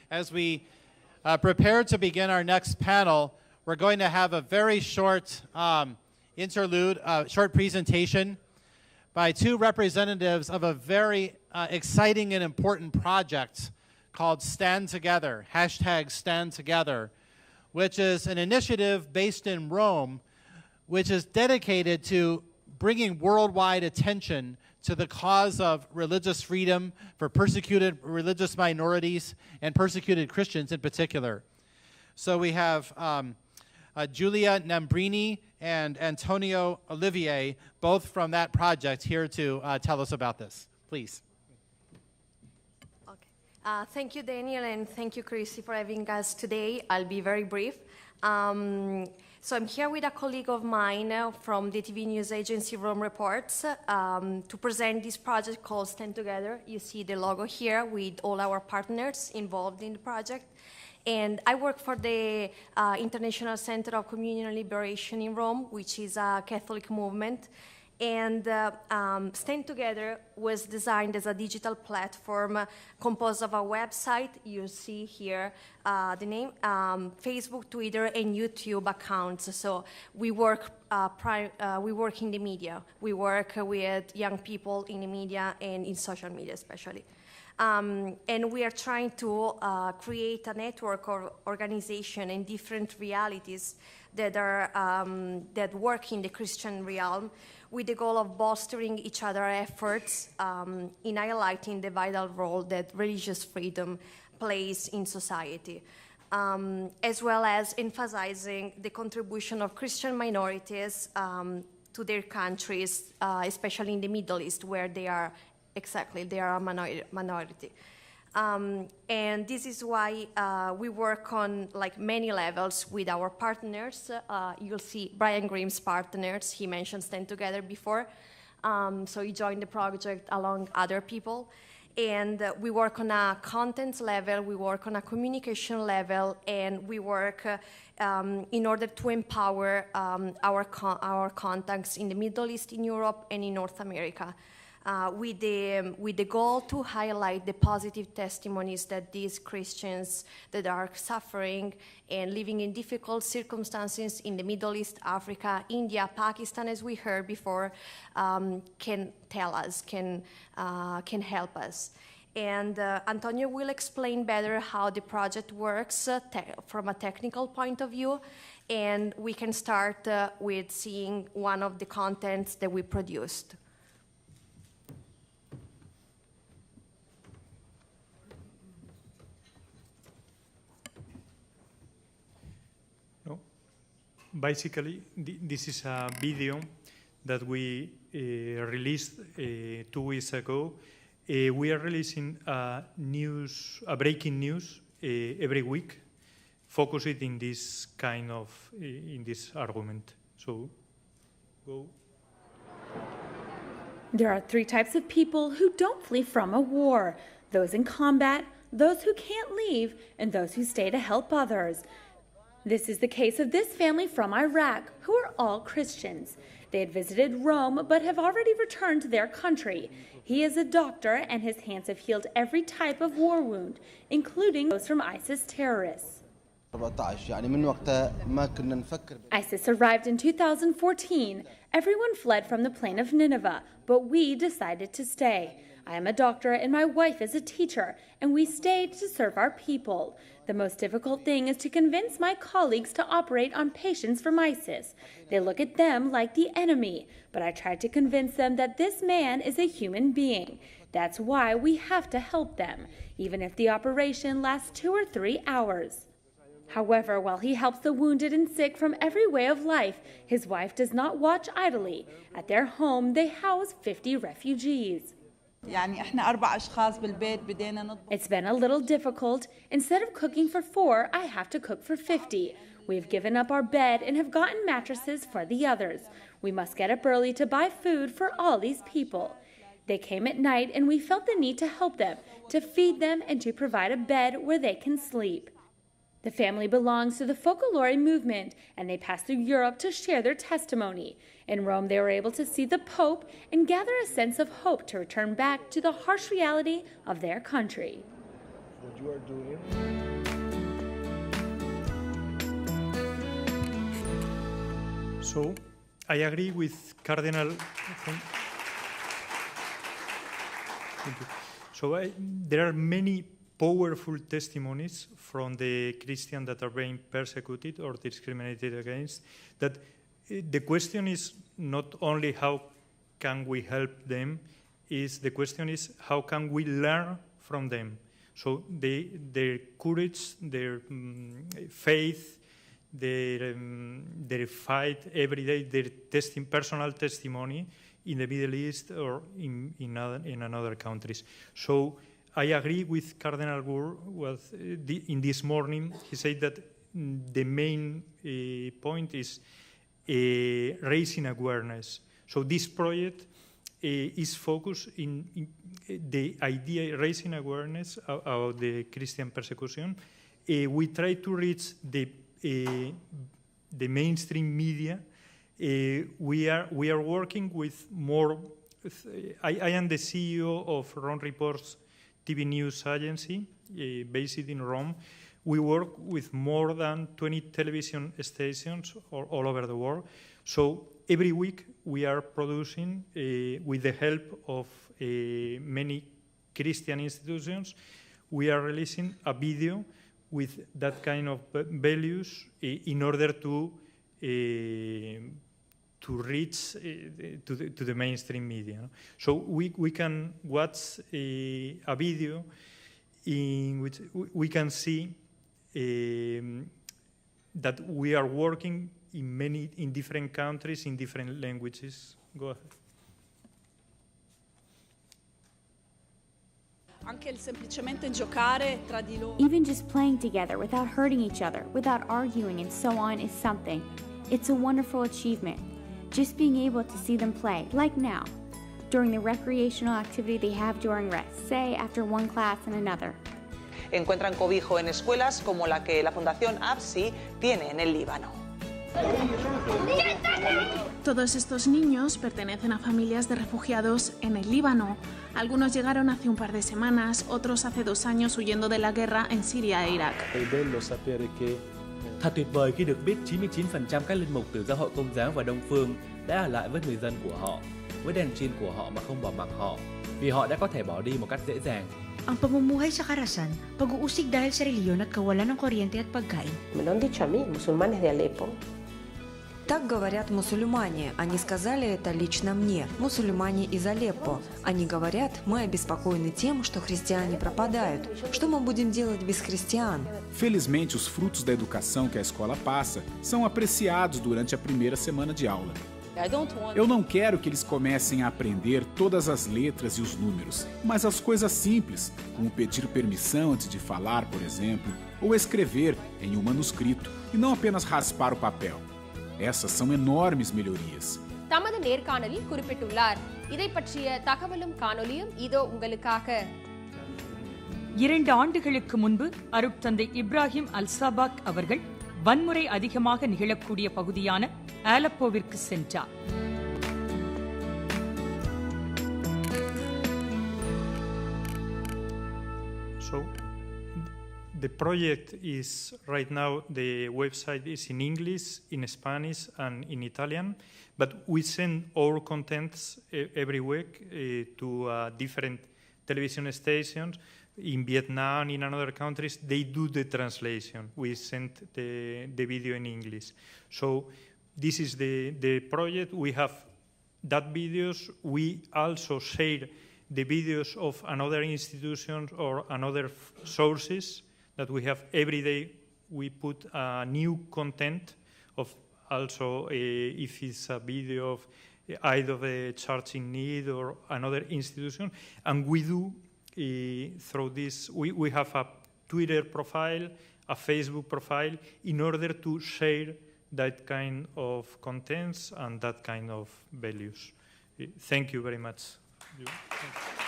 As we prepare to begin our next panel, we're going to have a very short interlude, short presentation by two representatives of a very exciting and important project called Stand Together, #StandTogether, which is an initiative based in Rome, which is dedicated to bringing worldwide attention to the cause of religious freedom for persecuted religious minorities and persecuted Christians in particular. So we have Giulia Nambrini and Antonio Olivier, both from that project, here to tell us about this. Please. Okay. Thank you, Daniel, and thank you, Chrissy, for having us today. I'll be very brief. So I'm here with a colleague of mine from the TV news agency Rome Reports to present this project called Stand Together. You see the logo here with all our partners involved in the project. And I work for the International Center of Communion and Liberation in Rome, which is a Catholic movement. And Stand Together was designed as a digital platform composed of a website, you see here the name, Facebook, Twitter, and YouTube accounts. So we work in the media. We work with young people in the media and in social media especially. And we are trying to create a network of organization and different realities that are that work in the Christian realm, with the goal of bolstering each other's efforts in highlighting the vital role that religious freedom plays in society, as well as emphasizing the contribution of Christian minorities to their countries, especially in the Middle East, where they are a minority. And this is why we work on many levels with our partners. You'll see Brian Grimm's partners. He mentioned Stand Together before. So he joined the project along other people. And we work on a content level, we work on a communication level, and we work in order to empower our contacts in the Middle East, in Europe, and in North America. With the goal to highlight the positive testimonies that these Christians that are suffering and living in difficult circumstances in the Middle East, Africa, India, Pakistan, as we heard before, can tell us, can help us. And Antonio will explain better how the project works from a technical point of view, and we can start with seeing one of the contents that we produced. Basically, this is a video that we released 2 weeks ago. We are releasing a breaking news every week, focused in this kind of in this argument. So, go. There are 3 types of people who don't flee from a war: those in combat, those who can't leave, and those who stay to help others. This is the case of this family from Iraq, who are all Christians. They had visited Rome, but have already returned to their country. He is a doctor, and his hands have healed every type of war wound, including those from ISIS terrorists. ISIS arrived in 2014. Everyone fled from the plain of Nineveh, but we decided to stay. I am a doctor and my wife is a teacher, and we stayed to serve our people. The most difficult thing is to convince my colleagues to operate on patients from ISIS. They look at them like the enemy, but I tried to convince them that this man is a human being. That's why we have to help them, even if the operation lasts 2 or 3 hours. However, while he helps the wounded and sick from every way of life, his wife does not watch idly. At their home, they house 50 refugees. It's been a little difficult. Instead of cooking for 4, I have to cook for 50. We've given up our bed and have gotten mattresses for the others. We must get up early to buy food for all these people. They came at night and we felt the need to help them, to feed them, and to provide a bed where they can sleep. The family belongs to the Folklore movement, and they passed through Europe to share their testimony. In Rome, they were able to see the Pope and gather a sense of hope to return back to the harsh reality of their country. What you are doing So I agree with Cardinal. Thank you. So there are many powerful testimonies from the Christians that are being persecuted or discriminated against, that the question is not only how can we help them, the question is how can we learn from them. So their courage, their faith, their fight every day, their personal testimony in the Middle East or in another countries. So I agree with Cardinal Gur in this morning. He said that the main point is raising awareness. So this project is focused in the idea raising awareness about the Christian persecution. We try to reach the mainstream media. We are working with more. I am the CEO of Rome Reports TV news agency based in Rome. We work with more than 20 television stations all over the world. So every week we are producing, with the help of many Christian institutions, we are releasing a video with that kind of values in order to reach to the mainstream media. So we can watch a video in which we can see that we are working in different countries, in different languages. Go ahead. Even just playing together without hurting each other, without arguing and so on is something. It's a wonderful achievement. Just being able to see them play, like now, during the recreational activity they have during rest, say after one class and another. Encuentran cobijo en escuelas como la que la Fundación APSI tiene en el Líbano. Todos estos niños pertenecen a familias de refugiados en el Líbano. Algunos llegaron hace un par de semanas, otros hace 2 años huyendo de la guerra en Siria e Irak. Thật tuyệt vời khi được biết 99% các linh mục từ giáo hội Công giáo và Đông Phương đã ở lại với người dân của họ, với đèn chiên của họ mà không bỏ mặc họ, vì họ đã có thể bỏ đi một cách dễ dàng. Ang pamumuhay sa karasan, pag-uusig dahil sa reliyon at kawalan ng kuryente at pagkain. Me lo han dicho a mí, musulmanes de Alepo. Так говорят мусульмане. Они сказали это лично мне. Мусульмане из Алеппо. Они говорят, мы обеспокоены тем, что христиане пропадают. Что мы будем делать без христиан? Felizmente, os frutos da educação que a escola passa são apreciados durante a primeira semana de aula. Eu não quero que eles comecem a aprender todas as letras e os números, mas as coisas simples, como pedir permissão antes de falar, por exemplo, ou escrever em um manuscrito e não apenas raspar o papel. Essas são enormes melhorias. தமது நேர்காணலில் குறிப்பிட்டுள்ளார். இதை பற்றிய தகவலும் காணொலியும் இதோ உங்களுக்காக. 2 ஆண்டுகளுக்கு முன்பு அருட்தந்தை இப்ராஹிம் அல்-சபாக் அவர்கள் வன்முறை அதிகமாக நிகழக்கூடிய பகுதியான ஆலப்போவிற்கு சென்றார். So the project is right now, the website is in English, in Spanish, and in Italian, but we send our contents every week to different television stations. In Vietnam, in other countries, they do the translation. We send the video in English. So this is the project. We have that videos. We also share the videos of another institutions or another sources that we have every day. We put a new content of also if it's a video of either the church in need or another institution, and we do through this, we have a Twitter profile, a Facebook profile, in order to share that kind of contents and that kind of values. Thank you very much. Thank you.